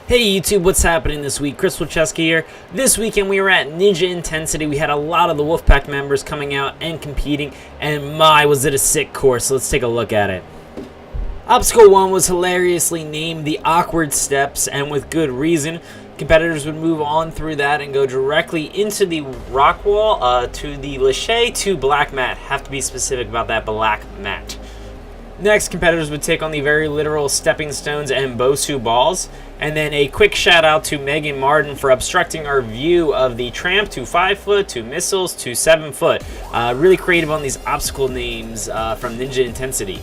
Hey YouTube, what's happening this week? Chris Wilczewski here. This weekend we were at Ninja Intensity. We had a lot of the Wolfpack members coming out and competing, and my, was it a sick course. Let's take a look at it. Obstacle 1 was hilariously named the Awkward Steps, and with good reason. Competitors would move on through that and go directly into the rock wall to the Lachey to black mat. Have to be specific about that black mat. Next, competitors would take on the very literal stepping stones and Bosu balls. And then a quick shout out to Meagan Martin for obstructing our view of the tramp to 5 foot, to missiles, to 7 foot. Really creative on these obstacle names from Ninja Intensity.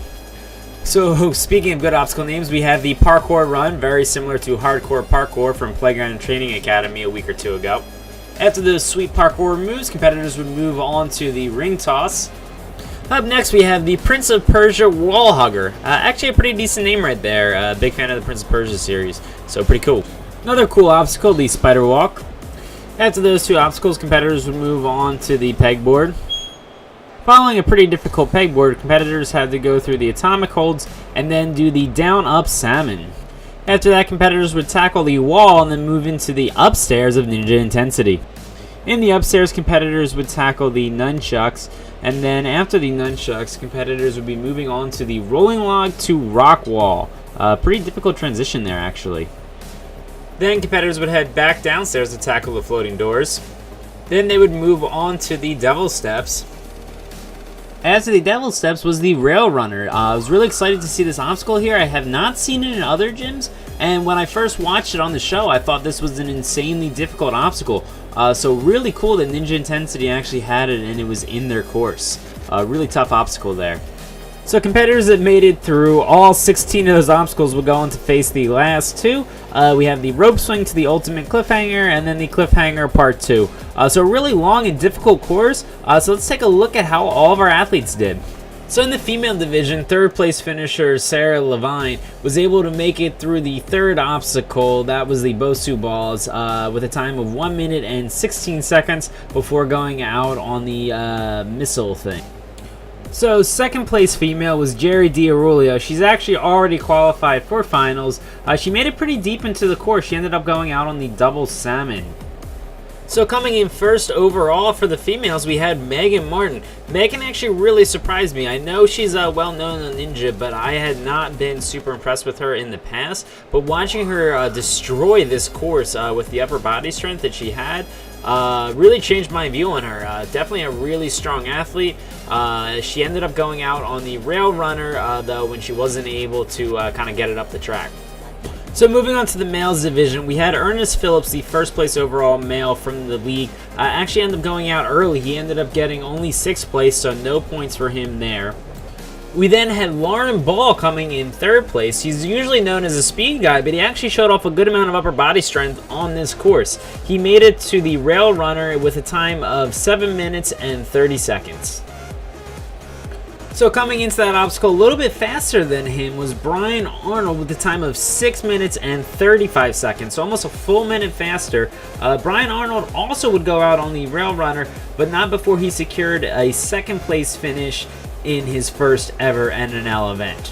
So speaking of good obstacle names, we have the Parkour Run, very similar to Hardcore Parkour from Playground and Training Academy a week or two ago. After those sweet parkour moves, competitors would move on to the ring toss. Up next, we have the Prince of Persia Wall Hugger. Actually a pretty decent name right there. Big fan of the Prince of Persia series, so pretty cool. Another cool obstacle, the Spider Walk. After those two obstacles, competitors would move on to the pegboard. Following a pretty difficult pegboard, competitors had to go through the atomic holds and then do the down-up salmon. After that, competitors would tackle the wall and then move into the upstairs of Ninja Intensity. In the upstairs, competitors would tackle the nunchucks, and then after the nunchucks, competitors would be moving on to the rolling log to rock wall. Pretty difficult transition there, actually. Then competitors would head back downstairs to tackle the floating doors. Then they would move on to the devil steps. After the devil steps was the Railrunner. I was really excited to see this obstacle here. I have not seen it in other gyms, and when I first watched it on the show, I thought this was an insanely difficult obstacle. So really cool that Ninja Intensity actually had it and it was in their course. Really tough obstacle there. So competitors that made it through all 16 of those obstacles will go on to face the last two. We have the rope swing to the ultimate cliffhanger, and then the cliffhanger part 2. So a really long and difficult course. So let's take a look at how all of our athletes did. So in the female division, third place finisher Sarah Levine was able to make it through the third obstacle. That was the Bosu balls with a time of 1 minute and 16 seconds before going out on the missile thing. So second place female was Jerry D'Aurelio. She's actually already qualified for finals. She made it pretty deep into the course. She ended up going out on the double salmon. So coming in first overall for the females, we had Meagan Martin. Meagan actually really surprised me. I know she's well known on Ninja, but I had not been super impressed with her in the past. But watching her destroy this course with the upper body strength that she had, really changed my view on her. Definitely a really strong athlete. She ended up going out on the Railrunner though when she wasn't able to kind of get it up the track. So moving on to the males division, we had Ernest Phillips, the first place overall male from the league. Actually ended up going out early. He ended up getting only 6th place, so no points for him there. We then had Lauren Ball coming in 3rd place. He's usually known as a speed guy, but he actually showed off a good amount of upper body strength on this course. He made it to the Railrunner with a time of 7 minutes and 30 seconds. So coming into that obstacle a little bit faster than him was Brian Arnold with a time of 6 minutes and 35 seconds, so almost a full minute faster. Brian Arnold also would go out on the Railrunner, but not before he secured a 2nd place finish in his first ever NNL event.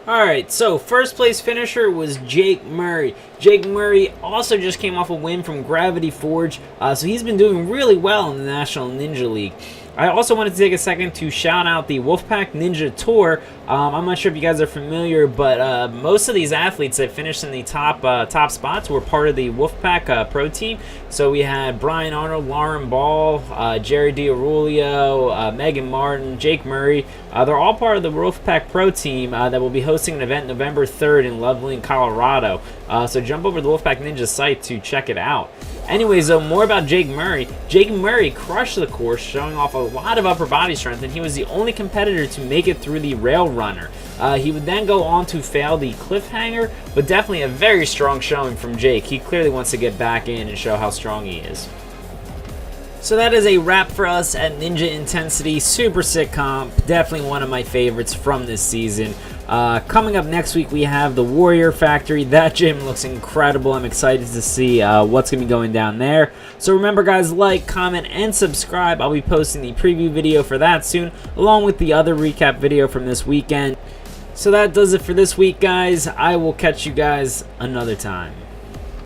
Alright, so first place finisher was Jake Murray. Jake Murray also just came off a win from Gravity Forge, so he's been doing really well in the National Ninja League. I also wanted to take a second to shout out the Wolfpack Ninja Tour. I'm not sure if you guys are familiar, but most of these athletes that finished in the top spots were part of the Wolfpack Pro team. So we had Brian Arnold, Lauren Ball, Jerry D'Aurelio, Meagan Martin, Jake Murray. They're all part of the Wolfpack Pro team that will be hosting an event November 3rd in Loveland, Colorado. So jump over to the Wolfpack Ninja site to check it out. Anyways, though, more about Jake Murray. Jake Murray crushed the course, showing off a lot of upper body strength, and he was the only competitor to make it through the Railrunner. He would then go on to fail the cliffhanger, but definitely a very strong showing from Jake. He clearly wants to get back in and show how strong he is. So that is a wrap for us at Ninja Intensity. Super sick comp. Definitely one of my favorites from this season. Coming up next week, we have the Warrior Factory. That gym looks incredible. I'm excited to see what's going to be going down there. So remember, guys, like, comment, and subscribe. I'll be posting the preview video for that soon, along with the other recap video from this weekend. So that does it for this week, guys. I will catch you guys another time.